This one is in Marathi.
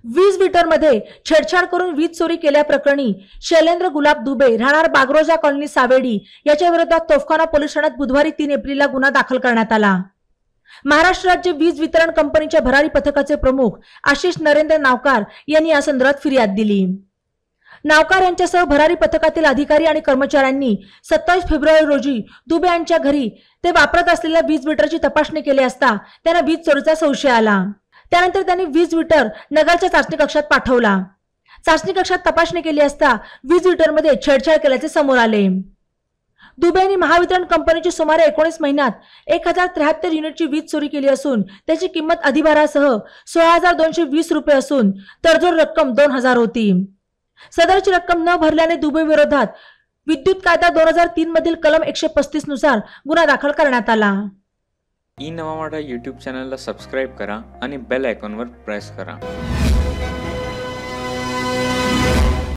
वीज मीटरमध्ये छेडछाड करून वीज चोरी केल्याप्रकरणी शैलेंद्र गुलाब दुबे राहणार बागरोजा कॉलनी सावेडी याच्या विरोधात तोफखाना पोलीस ठाण्यात बुधवारी 3 एप्रिलला गुन्हा दाखल करण्यात आला। महाराष्ट्र राज्य वीज वितरण कंपनीच्या भरारी पथकाचे प्रमुख आशिष नरेंद्र नावकार यांनी या संदर्भात फिर्याद दिली। नावकार यांच्यासह भरारी पथकातील अधिकारी आणि कर्मचाऱ्यांनी 27 फेब्रुवारी रोजी दुबे यांच्या घरी ते वापरत असलेल्या वीज मीटरची तपासणी केली असता त्यांना वीज चोरीचा संशय आला। त्यानंतर त्यांनी वीज मीटर नगरच्या चाचणी कक्षात पाठवला। चाचणी कक्षात तपासणी केली असता वीज मीटरमध्ये छेडछाड केल्याचे समोर आले। दुबे यांनी महावितरण कंपनीची सुमारे 19 महिन्यात 1073 युनिटची वीज चोरी केली असून त्याची किंमत अधिभारासह 16,220 रुपये असून तडजोड रक्कम 2,000 होती। सदरची रक्कम न भरल्याने दुबे विरोधात विद्युत कायदा 2003 मधील कलम 135 नुसार गुन्हा दाखल करण्यात आला। ई नवा मराठा यूट्यूब चॅनलला सबस्क्राइब करा आणि बेल आयकॉनवर प्रेस करा।